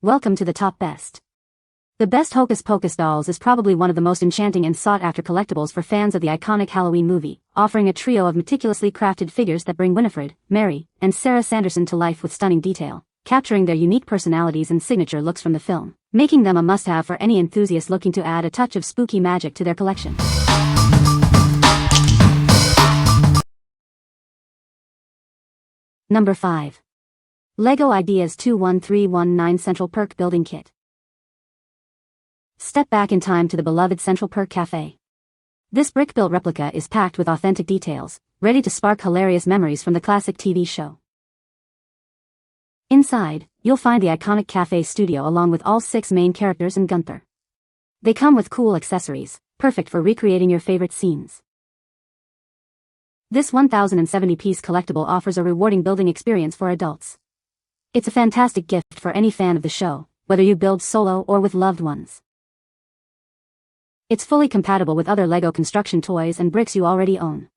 Welcome to the top best. The best Hocus Pocus Dolls is probably one of the most enchanting and sought-after collectibles for fans of the iconic Halloween movie, offering a trio of meticulously crafted figures that bring Winifred, Mary, and Sarah Sanderson to life with stunning detail, capturing their unique personalities and signature looks from the film, making them a must-have for any enthusiast looking to add a touch of spooky magic to their collection. Number 5. LEGO Ideas 21319 Central Perk Building Kit. Step back in time to the beloved Central Perk Cafe. This brick-built replica is packed with authentic details, ready to spark hilarious memories from the classic TV show. Inside, you'll find the iconic cafe studio along with all 6 main characters and Gunther. They come with cool accessories, perfect for recreating your favorite scenes. This 1,070-piece collectible offers a rewarding building experience for adults. It's a fantastic gift for any fan of the show, whether you build solo or with loved ones. It's fully compatible with other LEGO construction toys and bricks you already own.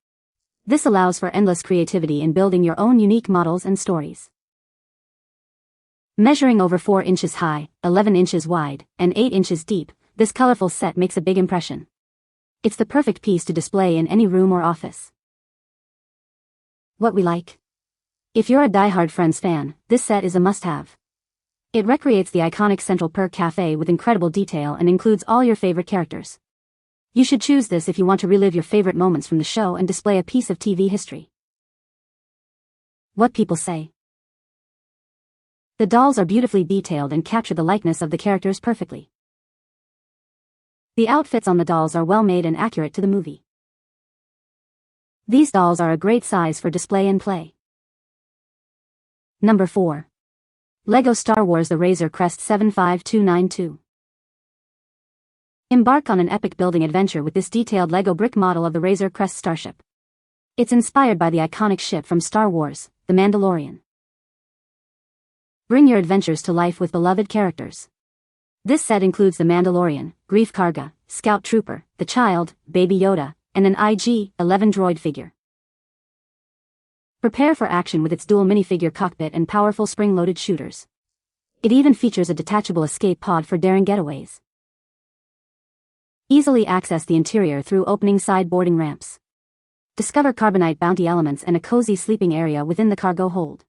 This allows for endless creativity in building your own unique models and stories. Measuring over 4 inches high, 11 inches wide, and 8 inches deep, this colorful set makes a big impression. It's the perfect piece to display in any room or office. What we like? If you're a die-hard Friends fan, this set is a must-have. It recreates the iconic Central Perk Cafe with incredible detail and includes all your favorite characters. You should choose this if you want to relive your favorite moments from the show and display a piece of TV history. What people say. The dolls are beautifully detailed and capture the likeness of the characters perfectly. The outfits on the dolls are well made and accurate to the movie. These dolls are a great size for display and play. Number 4. LEGO Star Wars The Razor Crest 75292. Embark on an epic building adventure with this detailed LEGO brick model of the Razor Crest starship. It's inspired by the iconic ship from Star Wars, The Mandalorian. Bring your adventures to life with beloved characters. This set includes the Mandalorian, Grief Karga, Scout Trooper, the Child, Baby Yoda, and an IG-11 droid figure. Prepare for action with its dual minifigure cockpit and powerful spring-loaded shooters. It even features a detachable escape pod for daring getaways. Easily access the interior through opening side boarding ramps. Discover carbonite bounty elements and a cozy sleeping area within the cargo hold.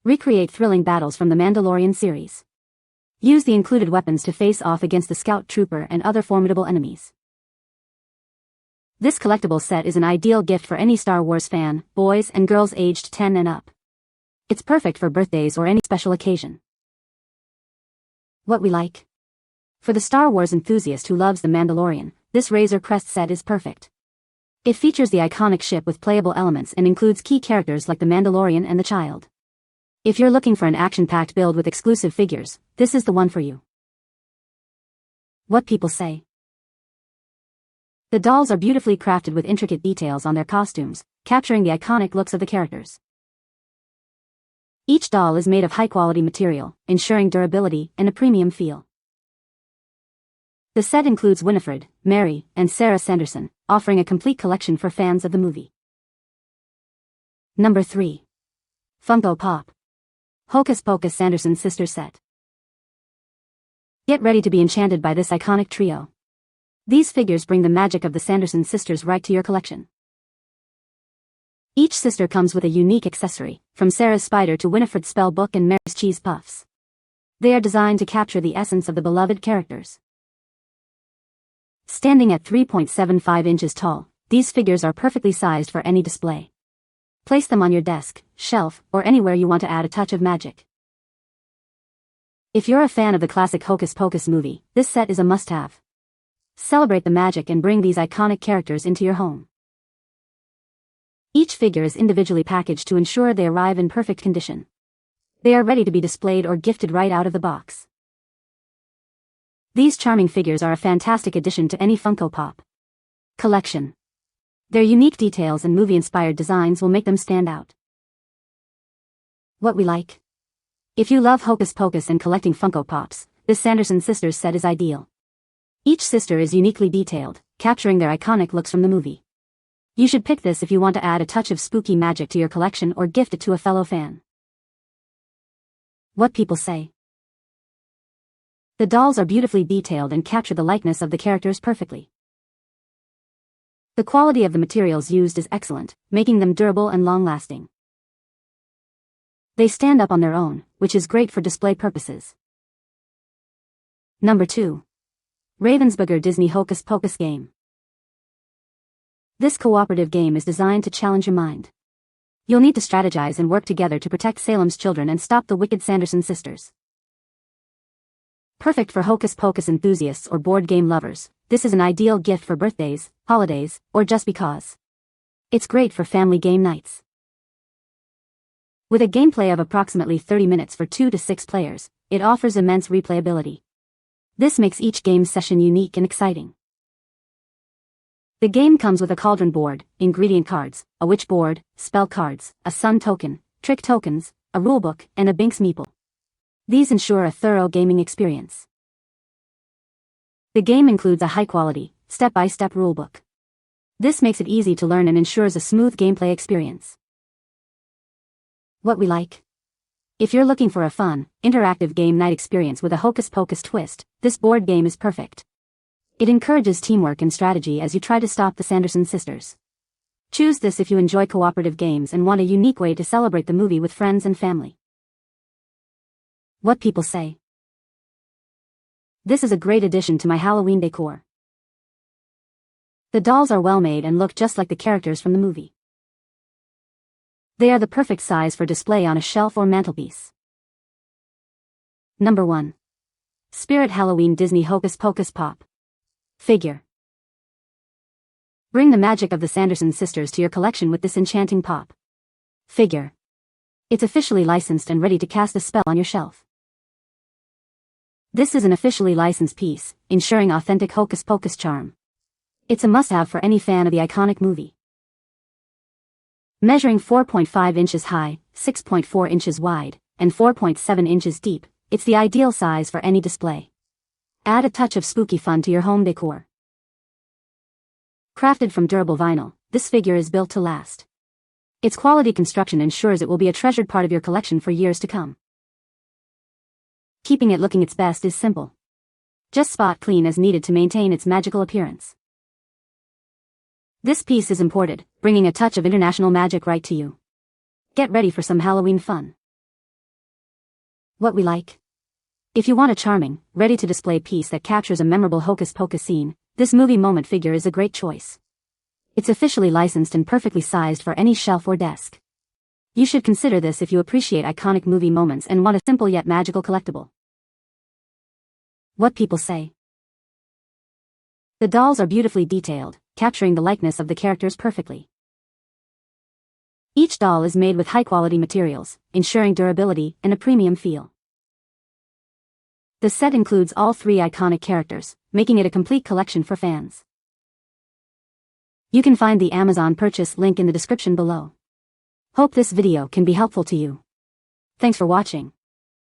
Recreate thrilling battles from the Mandalorian series. Use the included weapons to face off against the Scout Trooper and other formidable enemies. This collectible set is an ideal gift for any Star Wars fan, boys and girls aged 10 and up. It's perfect for birthdays or any special occasion. What we like? For the Star Wars enthusiast who loves The Mandalorian, this Razor Crest set is perfect. It features the iconic ship with playable elements and includes key characters like the Mandalorian and the Child. If you're looking for an action-packed build with exclusive figures, this is the one for you. What people say. The dolls are beautifully crafted with intricate details on their costumes, capturing the iconic looks of the characters. Each doll is made of high-quality material, ensuring durability and a premium feel. The set includes Winifred, Mary, and Sarah Sanderson, offering a complete collection for fans of the movie. Number 3. Funko Pop. Hocus Pocus Sanderson Sisters Set. Get ready to be enchanted by this iconic trio. These figures bring the magic of the Sanderson sisters right to your collection. Each sister comes with a unique accessory, from Sarah's spider to Winifred's spell book and Mary's cheese puffs. They are designed to capture the essence of the beloved characters. Standing at 3.75 inches tall, these figures are perfectly sized for any display. Place them on your desk, shelf, or anywhere you want to add a touch of magic. If you're a fan of the classic Hocus Pocus movie, this set is a must-have. Celebrate the magic and bring these iconic characters into your home. Each figure is individually packaged to ensure they arrive in perfect condition. They are ready to be displayed or gifted right out of the box. These charming figures are a fantastic addition to any Funko Pop collection. Their unique details and movie-inspired designs will make them stand out. What we like? If you love Hocus Pocus and collecting Funko Pops, this Sanderson Sisters set is ideal. Each sister is uniquely detailed, capturing their iconic looks from the movie. You should pick this if you want to add a touch of spooky magic to your collection or gift it to a fellow fan. What people say. The dolls are beautifully detailed and capture the likeness of the characters perfectly. The quality of the materials used is excellent, making them durable and long-lasting. They stand up on their own, which is great for display purposes. Number 2. Ravensburger Disney Hocus Pocus game. This cooperative game is designed to challenge your mind. You'll need to strategize and work together to protect Salem's children and stop the wicked Sanderson sisters. Perfect for Hocus Pocus enthusiasts or board game lovers, this is an ideal gift for birthdays, holidays, or just because. It's great for family game nights. With a gameplay of approximately 30 minutes for 2 to 6 players, it offers immense replayability. This makes each game session unique and exciting. The game comes with a cauldron board, ingredient cards, a witch board, spell cards, a sun token, trick tokens, a rulebook, and a Binks meeple. These ensure a thorough gaming experience. The game includes a high-quality, step-by-step rulebook. This makes it easy to learn and ensures a smooth gameplay experience. What we like. If you're looking for a fun, interactive game night experience with a Hocus Pocus twist, this board game is perfect. It encourages teamwork and strategy as you try to stop the Sanderson sisters. Choose this if you enjoy cooperative games and want a unique way to celebrate the movie with friends and family. What people say. This is a great addition to my Halloween decor. The dolls are well made and look just like the characters from the movie. They are the perfect size for display on a shelf or mantelpiece. Number 1. Spirit Halloween Disney Hocus Pocus Pop figure. Bring the magic of the Sanderson sisters to your collection with this enchanting pop figure. It's officially licensed and ready to cast a spell on your shelf. This is an officially licensed piece, ensuring authentic Hocus Pocus charm. It's a must-have for any fan of the iconic movie. Measuring 4.5 inches high, 6.4 inches wide, and 4.7 inches deep, it's the ideal size for any display. Add a touch of spooky fun to your home decor. Crafted from durable vinyl, this figure is built to last. Its quality construction ensures it will be a treasured part of your collection for years to come. Keeping it looking its best is simple. Just spot clean as needed to maintain its magical appearance. This piece is imported, bringing a touch of international magic right to you. Get ready for some Halloween fun. What we like. If you want a charming, ready-to-display piece that captures a memorable Hocus Pocus scene, this movie moment figure is a great choice. It's officially licensed and perfectly sized for any shelf or desk. You should consider this if you appreciate iconic movie moments and want a simple yet magical collectible. What people say. The dolls are beautifully detailed, capturing the likeness of the characters perfectly. Each doll is made with high-quality materials, ensuring durability and a premium feel. The set includes all 3 iconic characters, making it a complete collection for fans. You can find the Amazon purchase link in the description below. Hope this video can be helpful to you. Thanks for watching.